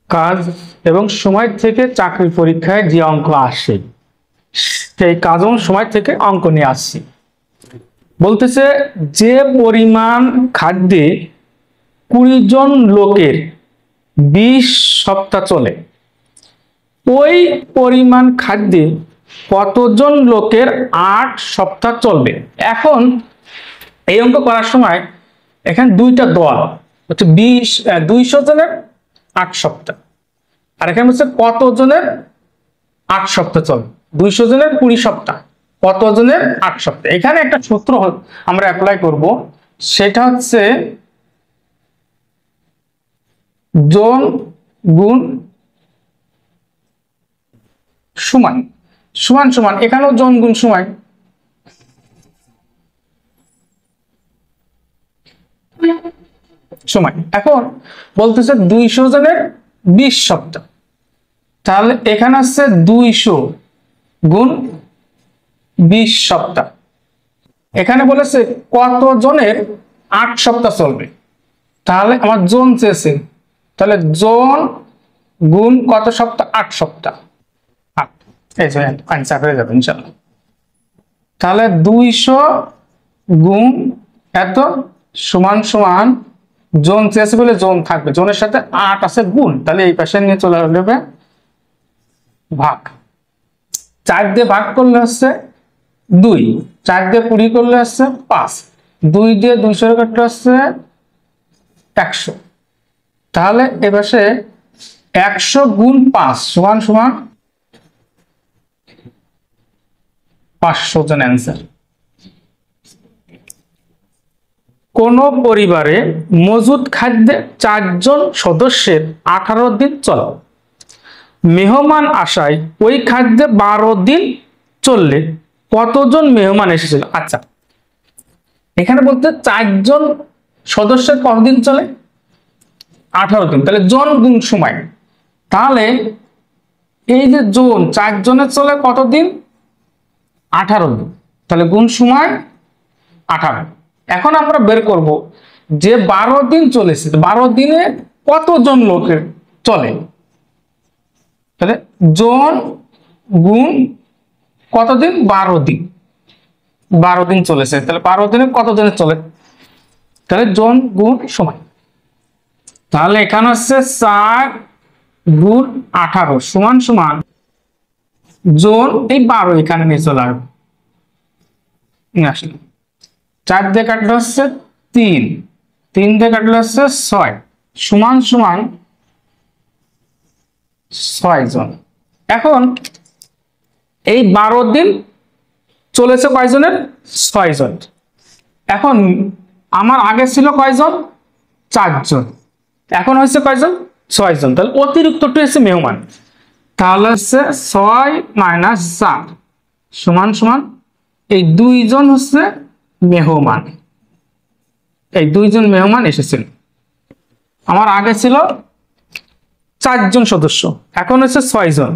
কাজ এবং সময় থেকে চাকরির পরীক্ষায় যে অঙ্ক আসে সেই কাজ এবং সময় থেকে অঙ্ক নিয়ে আসছি। বলতেছে যে পরিমাণ খাদ্যে 20 জন লোকের 20 সপ্তাহ চলে, ওই পরিমাণ খাদ্যে কতজন লোকের 8 সপ্তাহ চলবে। এখন এই অঙ্ক করার সময় এখানে দুইটা দল হচ্ছে 200 জনের 8 সপ্তাহ, আর এখানে হচ্ছে কতজনের 8 সপ্তাহ চলবে। 200 জনের 20 সপ্তাহ, কতজনের 8 সপ্তাহ। এখানে একটা সূত্র আমরা অ্যাপ্লাই করব, সেটা হচ্ছে জন গুণ সময় সমান সমান, এখানেও জন গুণ সময়। এখন বলতেছে 200 জনের 20 সপ্তাহ, তাহলে এখানে আছে 200 গুণ 20 সপ্তাহ। এখানে বলেছে কত জনের 8 সপ্তাহ চলবে, তাহলে আমার জন চেয়েছে, তাহলে জন গুণ কত সপ্তাহ, 8 সপ্তাহ। এই যে आंसर হয়ে যাবে ইনশাআল্লাহ। তাহলে 200 গুণ এত সমান সমান, জন চেয়েছে বলে জন থাকবে, জনের সাথে 8 আছে গুণ, তাহলে এই পাশে নিয়ে চলে আসবে ভাগ। 4 দিয়ে ভাগ করলে হচ্ছে 2, 4 দিয়ে 20 করলে হচ্ছে 5, 2 দিয়ে 200 কাটলে হচ্ছে 100। তাহলে এ পাশে 100 গুণ 5 সমান সমান 500 জন आंसर। কোন পরিবারে মজুদ খাদ্যে 4 জন সদস্যের 18 দিন চলে, মেহমান আসায় ওই খাদ্যে 12 দিন চললে কতজন মেহমান এসেছিল। আচ্ছা, এখানে বলতে 4 জন সদস্যের কতদিন চলে, 18 দিন, তাহলে জন গুণ সময়। তাহলে এই যে জন 4 জনের চলে কতদিন, 18 দিন, তাহলে গুণ সময় 18। এখন আমরা বের করব যে 12 দিন চলেছে, 12 দিনে কতজন লোকের চলে, তাহলে জন গুণ কতদিন, 12 দিন। 12 দিন চলেছে, তাহলে 12 দিনে কতজনের চলে, তাহলে জন গুণ সময়। তাহলে এখানে হচ্ছে 4 গুণ 18 সমান সমান জন, এই 12 এখানে নিয়ে চলে আসবে, 4 দিয়ে কাটলে হচ্ছে 3, 3 দিয়ে কাটলে হচ্ছে 6 সমান সমান 6 জন। এখন এই 12 দিন চলেছে কয়জনের, 6 জন। এখন আমার আগে ছিল কয়জন, 4 জন, এখন হচ্ছে কয়জন, 6 জন, তাহলে অতিরিক্তটি হচ্ছে মেহমান। তাহলে হচ্ছে 6 - 4 সমান সমান এই 2 জন হচ্ছে মেহমান, এই 2 জন মেহমান এসেছেন। আমার আগে ছিল 4 জন সদস্য, এখন হচ্ছে 6 জন,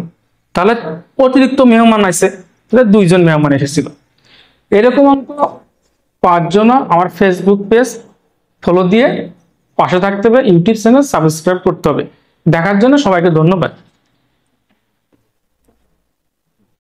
তাহলে অতিরিক্ত মেহমান আছে, তাহলে 2 জন মেহমান এসেছিল। এরকম অঙ্ক পাওয়ার জন্য আমার ফেসবুক পেজ ফলো দিয়ে পাশে থাকতে হবে, ইউটিউব চ্যানেল সাবস্ক্রাইব করতে হবে। দেখার জন্য সবাইকে ধন্যবাদ।